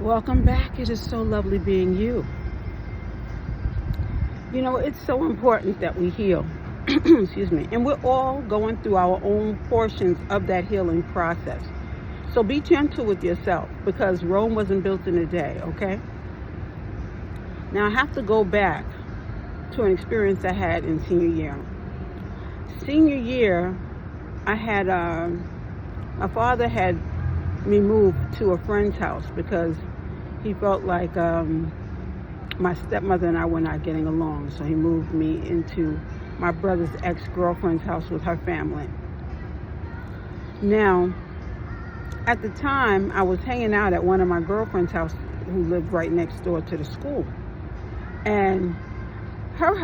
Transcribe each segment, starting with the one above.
Welcome back. It is so lovely being you. You know, it's so important that we heal. Excuse me. And we're all going through our own portions of that healing process. So be gentle with yourself because Rome wasn't built in a day, okay? Now, I have to go back to an experience I had in senior year. Senior year, I had, my father had me moved to a friend's house because he felt like my stepmother and I were not getting along. So he moved me into my brother's ex-girlfriend's house with her family. Now, at the time, I was hanging out at one of my girlfriend's house who lived right next door to the school. And her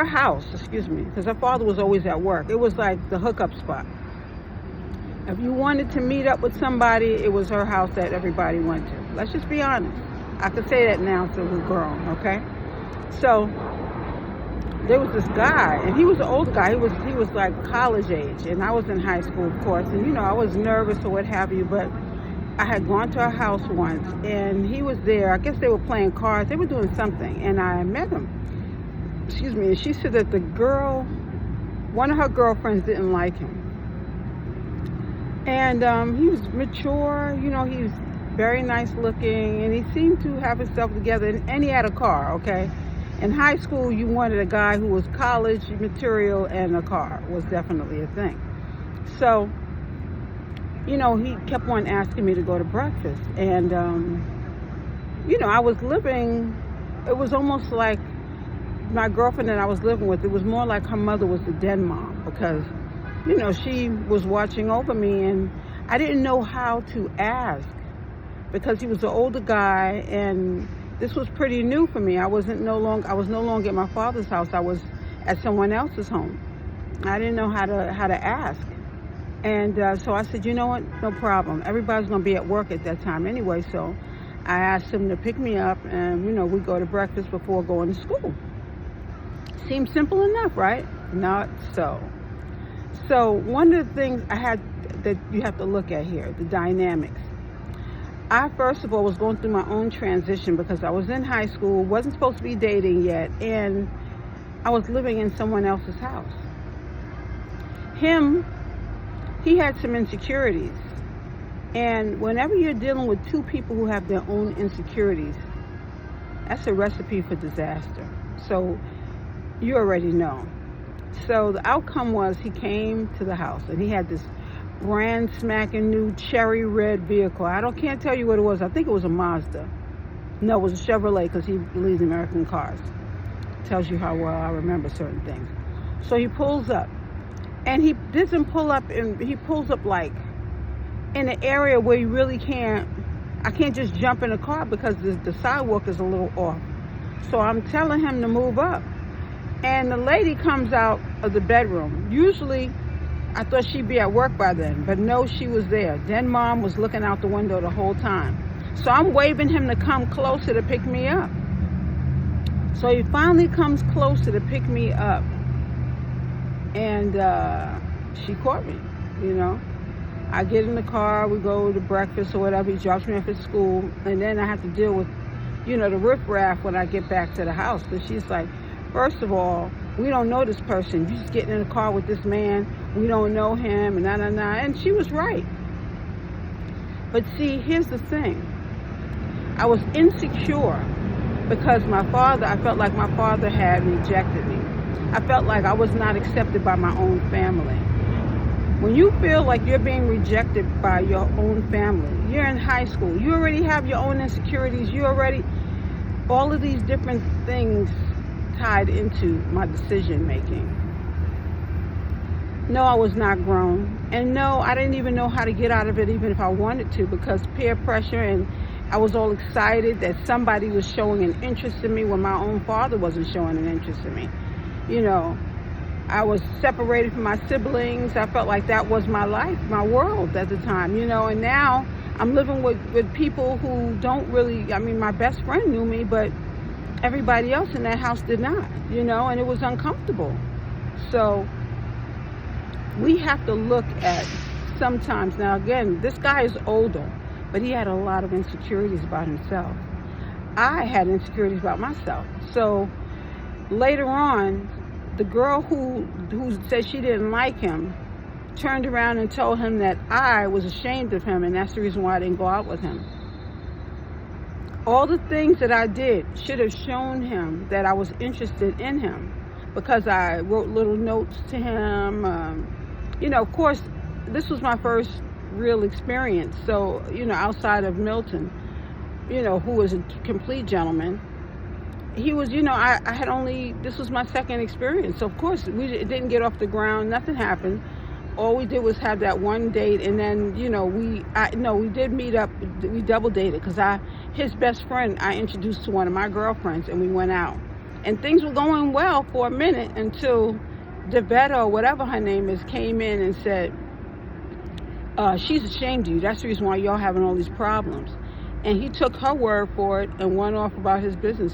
house, because her father was always at work. It was like the hookup spot. If you wanted to meet up with somebody, it was her house that everybody went to. Let's just be honest. I could say that now, so we're grown, okay? So there was this guy, and he was an older guy. He was like college age, and I was in high school, of course. And I was nervous or what have you, but I had gone to her house once, and he was there. I guess they were playing cards. They were doing something, and I met him. And she said that one of her girlfriends didn't like him. And he was mature, he was very nice looking, and he seemed to have himself together, and he had a car, okay? In high school, you wanted a guy who was college material, and a car was definitely a thing. So, he kept on asking me to go to breakfast, and, I was living, it was almost like my girlfriend that I was living with, it was more like her mother was the den mom, because she was watching over me, and I didn't know how to ask because he was an older guy, and this was pretty new for me. I was no longer at my father's house. I was at someone else's home. I didn't know how to ask, and so I said, you know what? No problem. Everybody's gonna be at work at that time anyway, so I asked him to pick me up, and we go to breakfast before going to school. Seems simple enough, right? Not so. So one of the things that you have to look at here, the dynamics. I, first of all, was going through my own transition because I was in high school, wasn't supposed to be dating yet, and I was living in someone else's house. He had some insecurities. And whenever you're dealing with two people who have their own insecurities, that's a recipe for disaster. So you already know. So the outcome was he came to the house, and he had this brand smacking new cherry red vehicle. Can't tell you what it was. I think it was a Mazda. No, it was a Chevrolet because he believes in American cars. Tells you how well I remember certain things. So he pulls up, and he doesn't pull up, and he pulls up like in an area where you really I can't just jump in a car because the sidewalk is a little off. So I'm telling him to move up. And the lady comes out of the bedroom. Usually, I thought she'd be at work by then, but no, she was there. Then Mom was looking out the window the whole time. So I'm waving him to come closer to pick me up. So he finally comes closer to pick me up, and she caught me, I get in the car, we go to breakfast or whatever, he drops me off at school, and then I have to deal with, the riffraff when I get back to the house. So she's like, first of all, we don't know this person. You just getting in a car with this man. We don't know him, and And she was right. But see, here's the thing. I was insecure because I felt like my father had rejected me. I felt like I was not accepted by my own family. When you feel like you're being rejected by your own family, you're in high school, you already have your own insecurities, all of these different things tied into my decision making. No, I was not grown. And no, I didn't even know how to get out of it even if I wanted to, because peer pressure, and I was all excited that somebody was showing an interest in me when my own father wasn't showing an interest in me. I was separated from my siblings. I felt like that was my life, my world at the time, and now I'm living with people who don't really, my best friend knew me, but everybody else in that house did not, and it was uncomfortable. So we have to look at sometimes, now again, this guy is older, but he had a lot of insecurities about himself. I had insecurities about myself. So later on, the girl who said she didn't like him turned around and told him that I was ashamed of him, and that's the reason why I didn't go out with him. All the things that I did should have shown him that I was interested in him, because I wrote little notes to him. Of course, this was my first real experience. So, outside of Milton, who was a complete gentleman, he was, I had only, this was my second experience. So, of course, it didn't get off the ground. Nothing happened. All we did was have that one date, and then, we did meet up. We double dated, because his best friend, I introduced to one of my girlfriends, and we went out. And things were going well for a minute until Devetta, or whatever her name is, came in and said, she's ashamed of you. That's the reason why y'all having all these problems. And he took her word for it and went off about his business.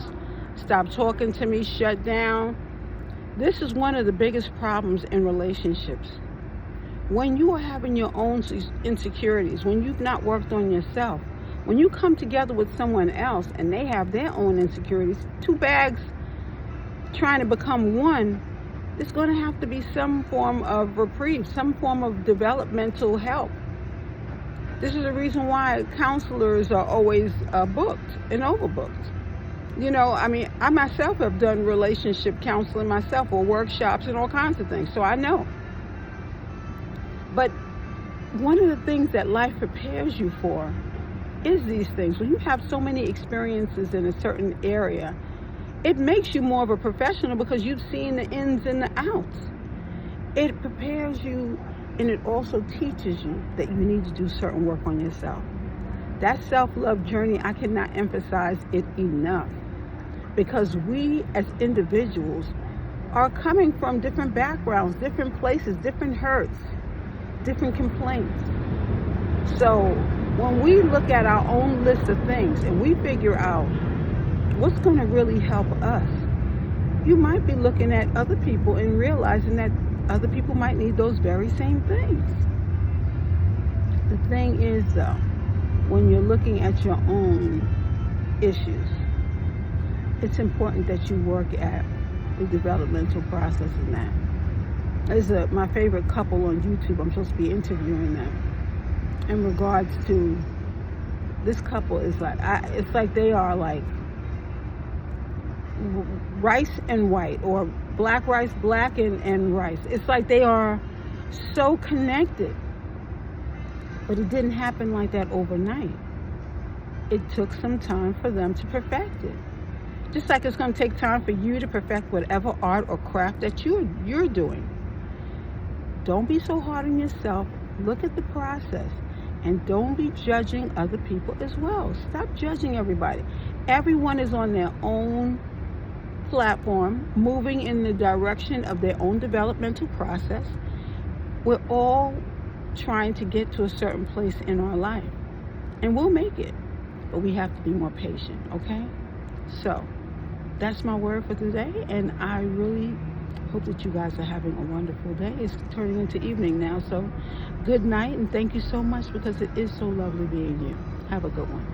Stopped talking to me, shut down. This is one of the biggest problems in relationships. When you are having your own insecurities, when you've not worked on yourself, when you come together with someone else and they have their own insecurities, two bags trying to become one, there's going to have to be some form of reprieve, some form of developmental help. This is the reason why counselors are always booked and overbooked. I myself have done relationship counseling myself, or workshops and all kinds of things, so I know. But one of the things that life prepares you for is these things. When you have so many experiences in a certain area, it makes you more of a professional, because you've seen the ins and the outs. It prepares you, and it also teaches you that you need to do certain work on yourself. That self-love journey, I cannot emphasize it enough, because we as individuals are coming from different backgrounds, different places, different hurts, different complaints. So when we look at our own list of things and we figure out what's going to really help us, you might be looking at other people and realizing that other people might need those very same things. The thing is, though, when you're looking at your own issues, it's important that you work at the developmental process in that. There's my favorite couple on YouTube. I'm supposed to be interviewing them. In regards to this couple, is like, it's like they are like rice and white, or black rice, black and rice. It's like they are so connected. But it didn't happen like that overnight. It took some time for them to perfect it. Just like it's going to take time for you to perfect whatever art or craft that you're doing. Don't be so hard on yourself. Look at the process. And don't be judging other people as well. Stop judging everybody. Everyone is on their own platform, moving in the direction of their own developmental process. We're all trying to get to a certain place in our life. And we'll make it. But we have to be more patient, okay? So, that's my word for today. And I really hope that you guys are having a wonderful day. It's turning into evening now, so good night, and thank you so much, because it is so lovely being you. Have a good one.